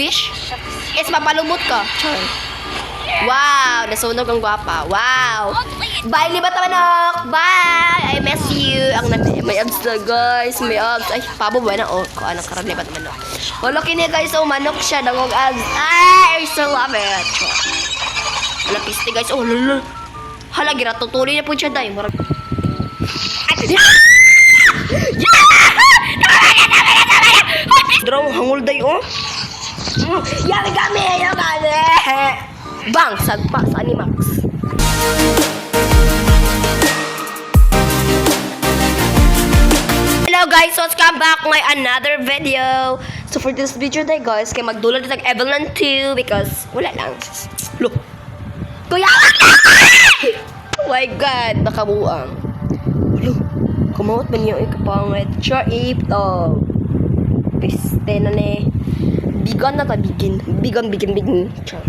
Wish is mapalumot ka. Char. Wow, nasunog ang gwapa. Wow. Bye, libat na manok. Bye. I miss you. Ang may abs na, guys. May abs. Ay, pabo ba na? Oh, kung anong karan libat na manok. Wala kini, guys. Oh, manok siya. Dangog abs. Ay, I so love it. Wala piste, guys. Oh, lulu. Hala, gira. Tutuloy na po siya, day. Marag... Draw, hangul, day, oh. Yami kami! Yami kami! Bang! Sagpa sa Animax. Hello guys! So, welcome back my another video. So, for this video day guys, kaya magdulad ito Evelyn 2 because wala lang. Look! Kuya! Oh my God! Nakabuang. Look! Kumawat ba niyo ikapangit? Sure, ito. Piste na ne. Bigan na ta, bigin. Bigan. Char.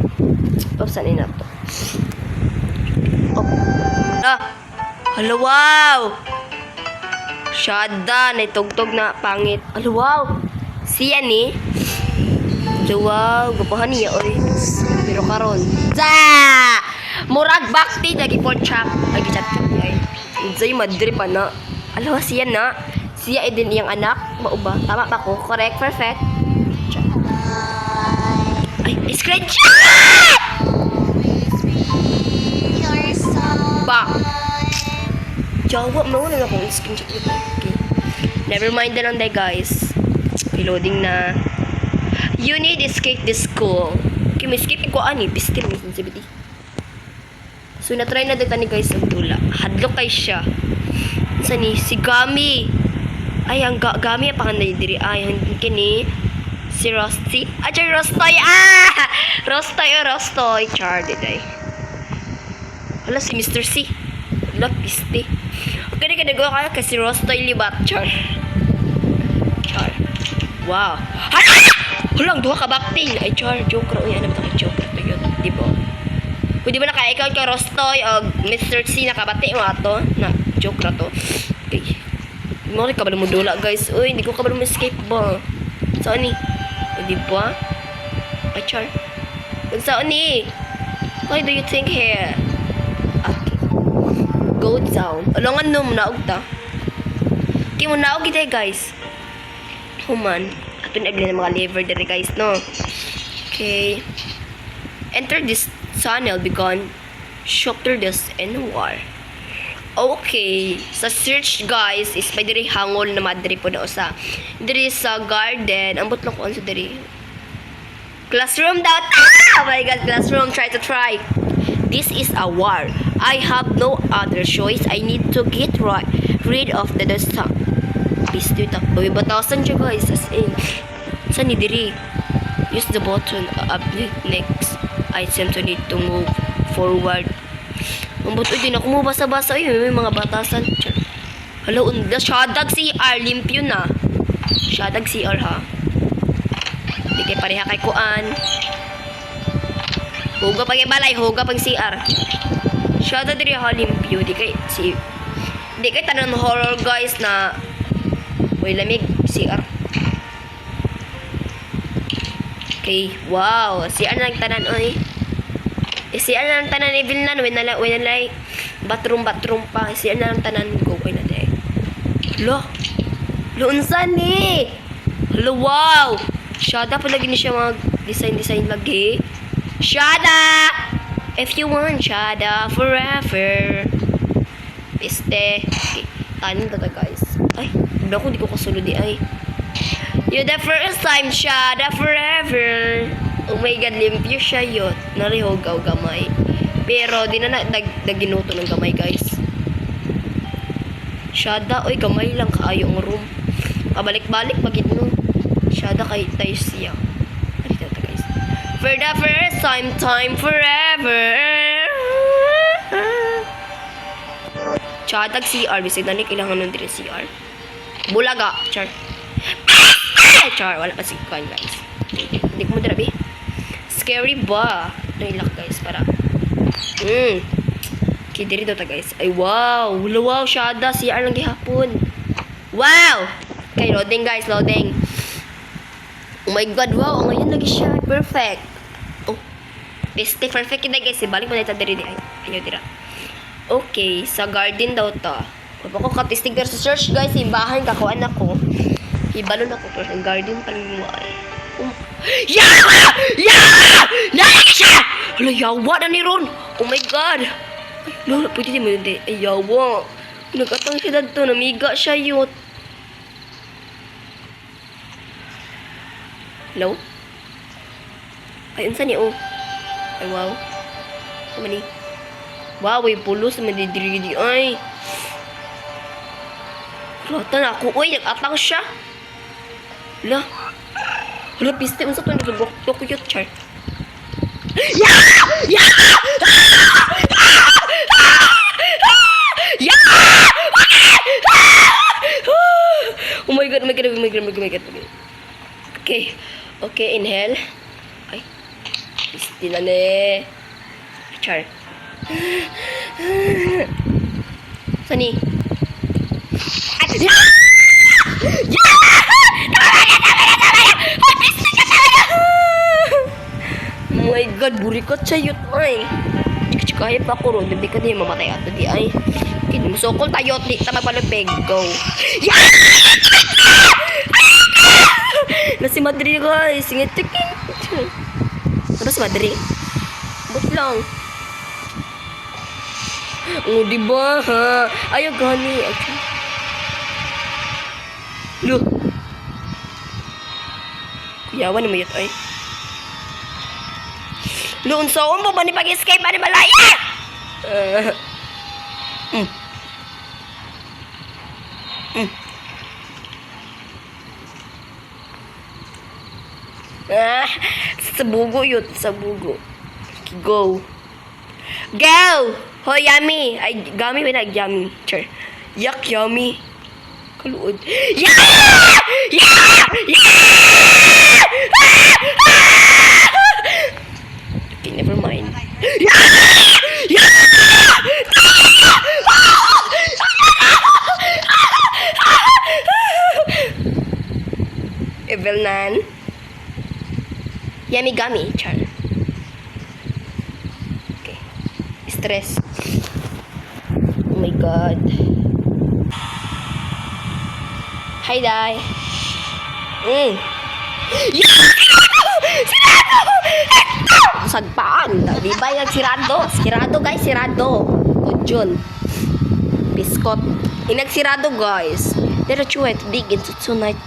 Pasanin na to. Oh. Hello, wow! Shada, naitugtog na pangit. Hello, wow! Siya ni. Hello, wow! Gapahan niya, oy. Pero karon. Za! Murag bakti, lagi pork chop. Ay, gichat ka niya, eh. Zay, madri pa na. Hello, siya na. Siya ay din iyang anak. Mauba. Tama ba ko? Correct, perfect. Ay, screenshot! Ba? Jawa, mawala na akong screenshot dito. Okay. Never mind na lang day, guys. Reloading na. You need to escape this school. Okay, may escape ko ani. Pistil mo sensitivity. So, na-try na dito ni guys ang dula. Hadlok kay siya. Sa ni, si Gami. Ay, ang Gami ang panganay diri. Ay, ang kini. Si Rusty. Chay, Rostoy. Rostoy. Char, diday. Wala, si Mr. C. Wala, piste. Okay, na nagawa kaya kasi Rostoy libat. Char. Wow. Hulang, duha ka bakting. Ay, char, joke ra. Uy, ano ba ito? Joke ra to yun. Diba? Pwede ba na kaya ikaw ka Rostoy o Mr. C nakabati mo ato? Na, joke ra to. Okay. Hindi ka ba namudula, guys? Uy, hindi ko ka ba escape ba? Saan ni? Di ba? Ay, char. Saan ni? Why do you think here? Okay. Go down. Alangan no, munaog ta. Okay, munaog kita, guys. Human. Ato na ng mga lever dere, guys, no? Okay. Enter this tunnel begun. Shelter this and war. Okay, sa search guys is may diri hangol na madri po daw sa diri sa garden. Ambot lang ko sa diri. Classroom daw. Oh my God, classroom. Try. This is a war. I have no other choice. I need to get rid of the dust. Please do it. Bawi batasan siya guys. As in. Saan ni diri? Use the button up next item to need to move forward. Ang buto din ako mo basa-basa yun. May mga batasan. Hello, Shadag CR. Limpyo na. Shadag CR ha. Hindi kayo pareha kay Kuan. Huga pang ibalay. Huga pang CR. Shadag diri ha. Limpyo. Di kay tanan horror guys na uy lamig. CR. Okay. Wow. CR lang tanan oy. Siya na lang tanan evil na when nalay bathroom pa siya na lang tanan go kay na day. Lo unsa ni? Hello, wow. Shada pa lagi ni siya mag design lagi. Shada. If you want Shada forever. Piste. Okay. Tanin ta guys. Ay, di ko kasulod di ay. You the first time Shada forever. Oh my God, limpyo siya yun. Narihogaw gamay. Pero, di na naginuto ng gamay, guys. Shada, oy, gamay lang kaayo ang room. Pabalik-balik, pagit no. Shada kay tayo siya. Dito, guys. For the first time forever. Shadag CR. Bisig na ni kailangan nun din CR. Bulaga. Char. Char, wala pa si Kwan, guys. Hindi ko mo darabi. Scary ba? Relax guys para. Okay, diri daw ta guys. Ay wow, wow, Shada CR lang gihapon. Wow. Okay, loading guys, loading. Oh my God, wow. Ang ngayon lagi siya. Perfect. Oh. Beste, perfect yun guys. Ibalik mo na ito diri. Ayaw dira. Okay, sa garden daw to. Papa ko katistig pero sa search guys, ibahan kakuan ako. Ibalon ako pero sa garden pa rin mo ay. Yawa! Yawa! Nalaki siya! Hala, yawa na ni Ron. Oh my God. Ay, Lola, pwede din mo yun. Ay, yawa. Nagkatang siya dito. Namiga siya yun. Hello? Ay, unsa ni oh? Ay, wow. Ano ni? Wow, ay pulos. Madidiri ay. Rata na ako. Uy, nag-atang siya. Hala. Hala, piste. Unsa to nag-rokto ko yun, char. Ya! Ya! Ya! Oh my God, oh my God, oh my God, oh my God. Okay. Okay, inhale. Ay. Piste na ne. Char. Sani? Oh my God, burikot siya yun ay. Kaya pa ko ron, hindi ka din mamatay ato di ay. Musokol tayo, di ta magpalupig. Go. Yeah! Na si Madri guys, singit chicken. Ano si Madri? But lang. Oh, diba ha? Ayaw gani. Okay. Look. Kuyawan naman yun ay. Loon sa umbo ba ni pag-escape ba ni malaya? Sa bugo yun. Sa bugo. Go. Go! Ho, yummy. Ay, gami ba na? Yummy. Sure. Yak, yummy. Kaluod. Yeah! Yeah! Yeah! Okay, never mind. Yeah! Yeah! Evil nan. Yummy gummy, char. Okay. Stress. Oh my God. Hi, Dai. Sirado! Sagpaan. Di ba yung sirado? Sirado, guys. Sirado. Good yun. Biskot. Inagsirado, guys. Pero try to dig into tonight.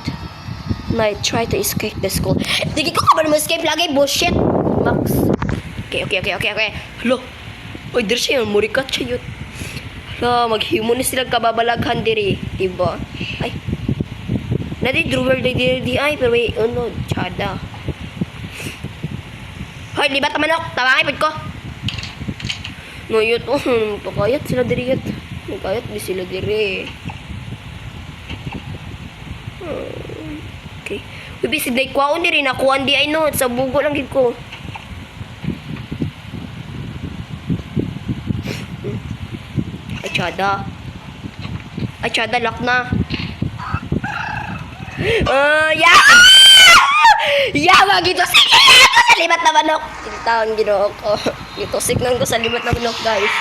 Try to escape the school. Digi ko ka ba naman escape lagi? Bullshit. Max. Okay. Hello. Uy, dir siya yun. Murikat siya yun. Hello, maghimo na silang kababalaghan diri. Diba? Ay. Nadi, drawer di ay. Pero wait, ano, tsada. Hoy, libat na manok. Tawangay, pwede ko. No, yun. Pagkayat sila diri yun. Nagkayat di sila diri. Okay. Uy, si Day kwaon ni rin. Nakuhan di ay no. Sa bugo lang din ko. Ay, tsada. Ay, tsada. Lock na. Yeah! Yawa, gitusik ko sa limat na manok. Tintaon, ginoo ko. Gitusik nang ko sa limat na manok, guys.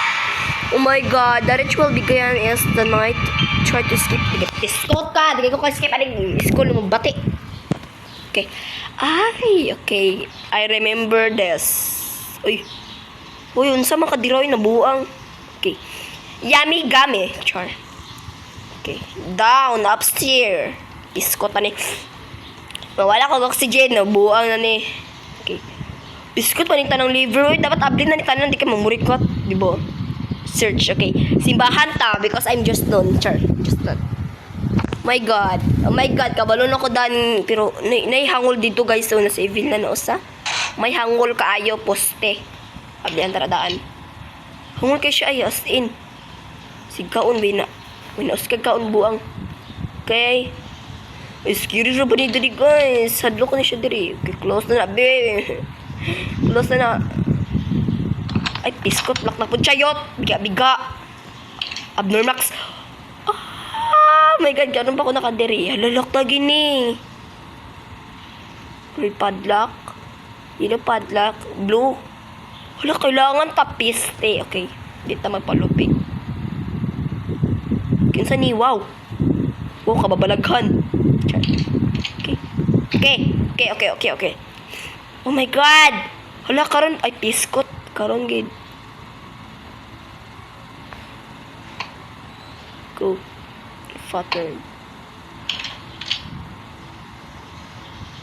Oh my God. The ritual began is the night. Try to skip. Iskot ka. Di ko skip. Aling iskot mo bati. Okay. Ay, okay. I remember this. Uy. Uy, unsa makadiroy na buang. Okay. Yummy gummy. Char. Okay. Down, upstairs. Iskot na ni. Wala ko oxygen. Buang na ni. Okay. Iskot pa ni tanong liver. Uy, dapat update na ni tanan. Di ka mamurikot. Diba? Search. Okay. Simbahan ta. Because I'm just done. Char. Just done. My God. Oh my God. Kabalon ako dan. Pero, naihangol dito guys. So, nasa evil na noosa. May hangol kaayo poste. Abdi ang taradaan. Hangol kayo siya ay as in. Sigkaon bina. Winaos kagkaon buang. Okay. Scary ra ba ni diri guys. Hadlo ko na siya diri. Okay, close na na be. Close na na. Ay, piskot. Laknak po chayot. Biga-biga. Abnormax. Oh my God, gano'n pa ako nakadiri. Halalak na gini. Red padlock. Yellow padlock. Blue. Hala, kailangan tapiste. Okay. Dito magpalupig. Kinsa ni? Wow. Wow, kababalaghan. Okay. Okay. Oh my God. Hala, karon ay piskot. Karon gid. Go. Pattern.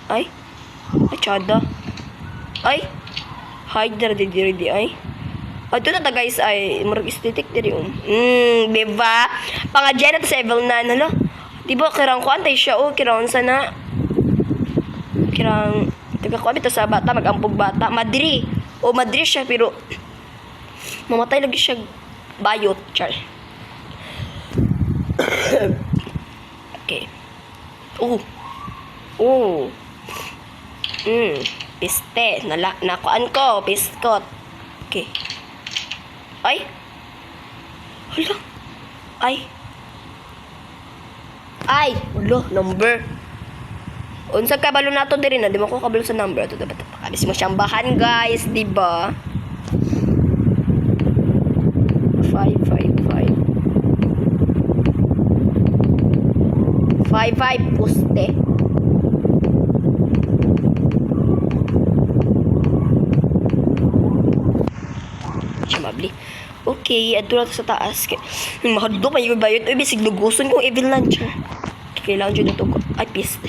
Ay. Ay, chada. Ay. Hide di ay. Ito na ta guys ay murag aesthetic diri diba? Pangadya na sa Evil Nan, hala. Diba kirang kuantay siya kirang sana. Kirang taga ko bitaw sa bata magampog bata. Madri siya pero mamatay lagi siya bayot, char. Okay. Piste. Nakuan ko. Piskot. Okay. Ay. Hala. Ay. Hala. Number. Unsa kabalo nato diri na. Di mo ko kabalo sa number. Ito dapat pakabis mo siyang bahan guys. Diba? 555. 55 puste. Mabli. Okay, adto na sa taas. Mahadlo pa yung bayot. Uy, bisig luguson kong Evil Nan, char. Kailangan dyan ito ko. Ay, peace.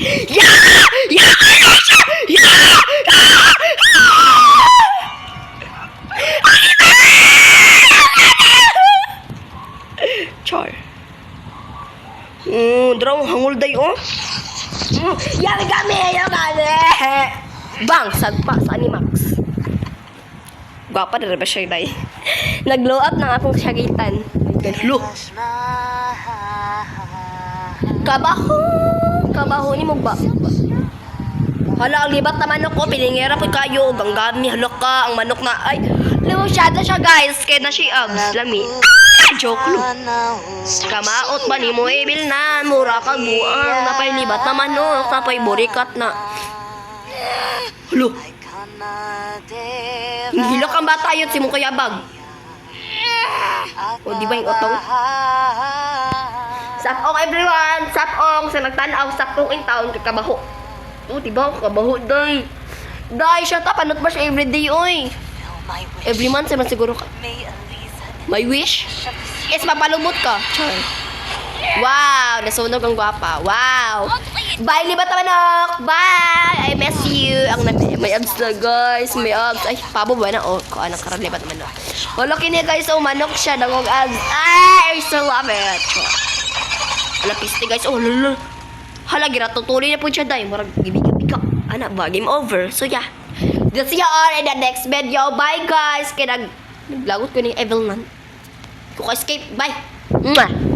Char. Darang hangul day, oh. Yami kami. Bang, sagpa sa Animax. Gwapa na ba siya, day? Nag-glow up ng akong syagitan. Hello. Kabaho ni mo ba? Hala, ang libat na manok ko. Piningera po kayo. Ganggami, hala ka. Ang manok na, ay. Lumasyada siya, guys. Kaya na siya, lami. Joke lo. Kamaot ba ni mo, Evil Nan? Mura ka buang. Napay libat na manok. Napay burikat na. Hello. Hilak ang bata yun, si mong kayabag. O, di ba yung otong? Sakong everyone! Sakong! Sa nagtanaw, sakong in town, kabaho. O, di ba? Kabaho, day. Day, shut up! Anot ba siya everyday, oy? Every month, naman siguro ka. My wish? Yes, mapalumot ka. Char. Wow! Nasunog ang gwapa. Wow! Bye, libat na manok! Bye! I miss you! Ang may abs na, guys. May abs. Ay, pabo ba na? Oh, ko anak karan libat na manok. Wala kini, guys. Oh, manok siya. Dangog abs. Ay, I still love it. Hala, piste, guys. Oh, lala. Hala, giratutuloy na po siya, day. Marag, gibigabika. Anak ba? Game over. So, yeah. That's see you all in the next video. Bye, guys. Kaya naglagot ko ni Evil Nan. Ko escape. Bye. Mwah!